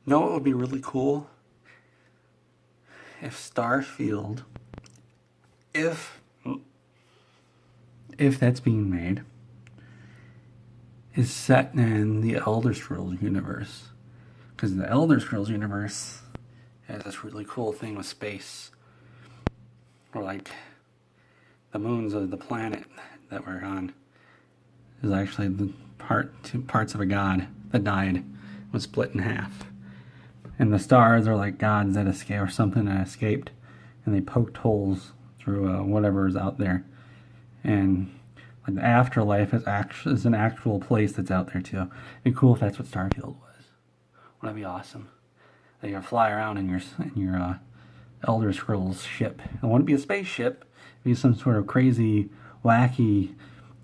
know what would be really cool? If Starfield, if if that's being made, is set in the Elder Scrolls universe. Because the Elder Scrolls universe has this really cool thing with space. Or like the moons of the planet that we're on is actually the two parts of a god that died, was split in half. And the stars are like gods that escaped, or something that escaped, and they poked holes through whatever is out there. And like the afterlife is an actual place that's out there too. It'd be cool if that's what Starfield was. Wouldn't that be awesome? That you fly around in your Elder Scrolls ship. It wouldn't be a spaceship. It'd be some sort of crazy, wacky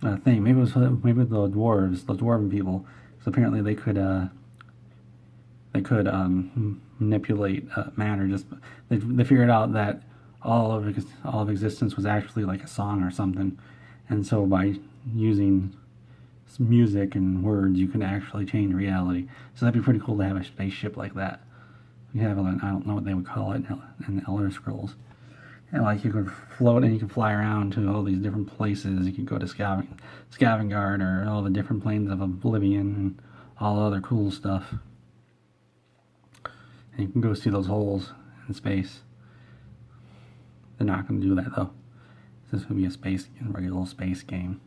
thing. Maybe the dwarves, the dwarven people, because apparently they could manipulate matter. Just they figured out that all of existence was actually like a song or something, and so by using music and words, you can actually change reality. So that'd be pretty cool to have a spaceship like that. You have I don't know what they would call it in the Elder Scrolls. And like you could float and you could fly around to all these different places. You could go to Scavengard or all the different planes of Oblivion and all the other cool stuff. And you can go see those holes in space. They're not going to do that though. This would be a regular space game.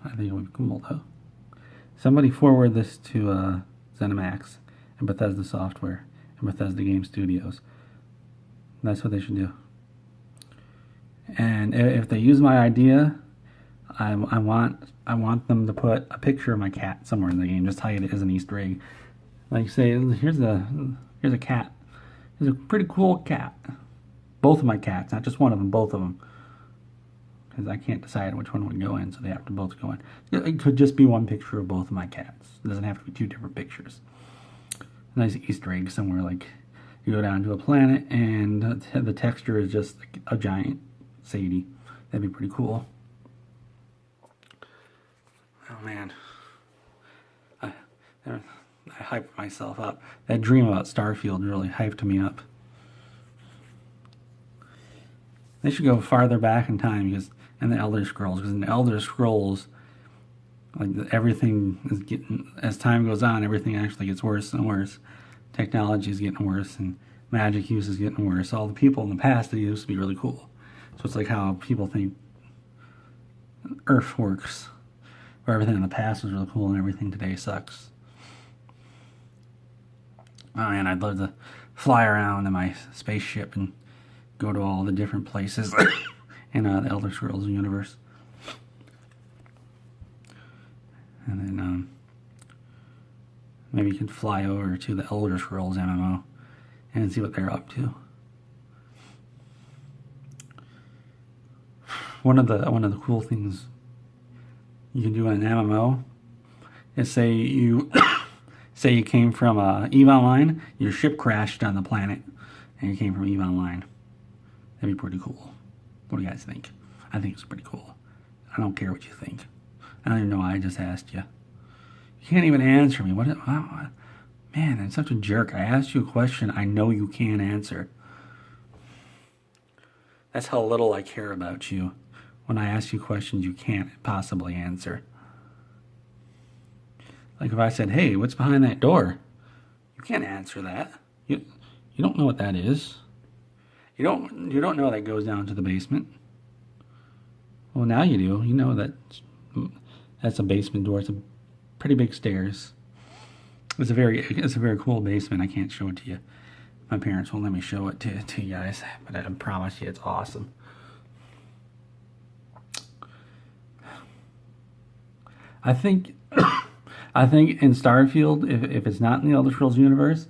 I think it would be cool though. Somebody forward this to ZeniMax and Bethesda Software and Bethesda Game Studios. That's what they should do. And if they use my idea, I want them to put a picture of my cat somewhere in the game. Just hide it as an Easter egg. Like say, here's a cat. Here's a pretty cool cat. Both of my cats, not just one of them, both of them. Because I can't decide which one would go in, so they have to both go in. It could just be one picture of both of my cats. It doesn't have to be two different pictures. A nice Easter egg somewhere, like you go down to a planet and the texture is just like a giant Sadie. That'd be pretty cool. Oh man, I hyped myself up. That dream about Starfield really hyped me up. They should go farther back in time in the Elder Scrolls, because in the Elder Scrolls, like everything is getting, as time goes on, everything actually gets worse and worse. Technology is getting worse, and magic use is getting worse. All the people in the past, they used to be really cool. So it's like how people think Earth works, where everything in the past was really cool and everything today sucks. Oh man, I'd love to fly around in my spaceship and go to all the different places in the Elder Scrolls universe. And then maybe you could fly over to the Elder Scrolls MMO and see what they're up to. One of the cool things you can do in an MMO is say you came from EVE Online, your ship crashed on the planet, and you came from EVE Online. That'd be pretty cool. What do you guys think? I think it's pretty cool. I don't care what you think. I don't even know why I just asked you. You can't even answer me. What? Man, I'm such a jerk. I asked you a question I know you can't answer. That's how little I care about you. When I ask you questions you can't possibly answer. Like if I said, hey, what's behind that door? You can't answer that. You don't know what that is. You don't know that goes down to the basement. Well, now you do. You know that's a basement door. It's a pretty big stairs. It's a very cool basement. I can't show it to you. My parents won't let me show it to you guys, but I promise you it's awesome. I think in Starfield, if it's not in the Elder Scrolls universe,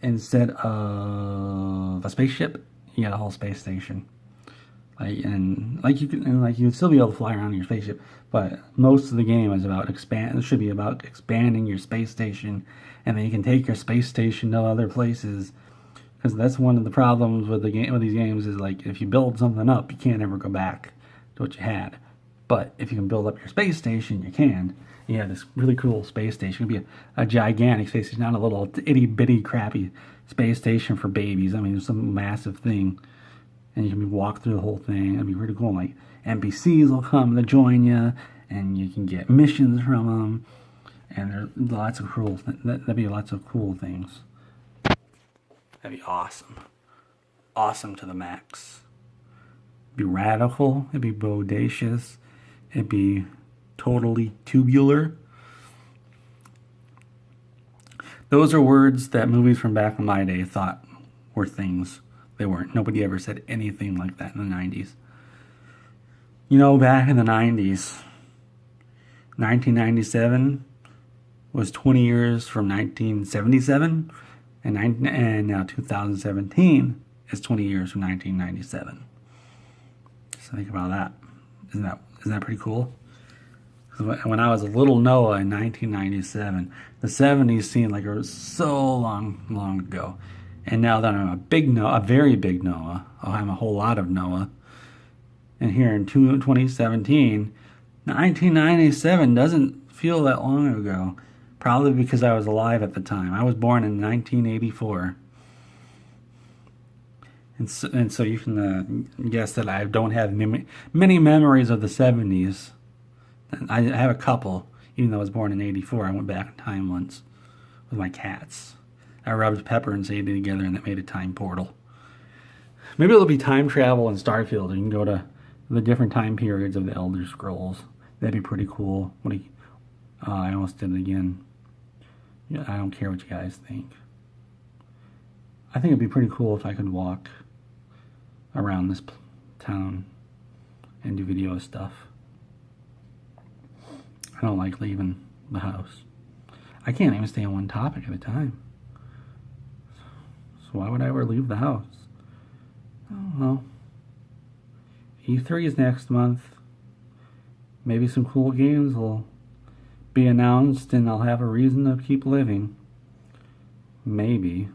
instead of a spaceship, you get a whole space station. You'd still be able to fly around in your spaceship, but most of the game is about should be about expanding your space station, and then you can take your space station to other places. Because that's one of the problems with these games is like if you build something up, you can't ever go back to what you had. But if you can build up your space station, you can. Yeah, this really cool space station. It'd be a gigantic space station, not a little itty bitty crappy space station for babies. I mean, it's some massive thing, and you can walk through the whole thing. It'd be really cool. Like NPCs will come to join you, and you can get missions from them. And there's lots of cool. That'd be lots of cool things. That'd be awesome. Awesome to the max. It'd be radical. It'd be bodacious. It'd be totally tubular. Those are words that movies from back in my day thought were things. They weren't. Nobody ever said anything like that in the 90s. You know, back in the 90s, 1997 was 20 years from 1977, and now 2017 is 20 years from 1997. So think about that. Isn't that pretty cool? When I was a little Noah in 1997, the 70s seemed like it was so long ago. And now that I'm a very big Noah, I'm a whole lot of Noah. And here in 2017, 1997 doesn't feel that long ago. Probably because I was alive at the time. I was born in 1984. And so you can guess that I don't have many memories of the 70s. I have a couple, even though I was born in 84. I went back in time once with my cats. I rubbed pepper and sage together, and that made a time portal. Maybe it'll be time travel in Starfield. You can go to the different time periods of the Elder Scrolls. That'd be pretty cool. I almost did it again. Yeah, I don't care what you guys think. I think it'd be pretty cool if I could walk around this town and do video stuff. I don't like leaving the house. I can't even stay on one topic at a time. So why would I ever leave the house? Oh, well. E3 is next month. Maybe some cool games will be announced and I'll have a reason to keep living. Maybe.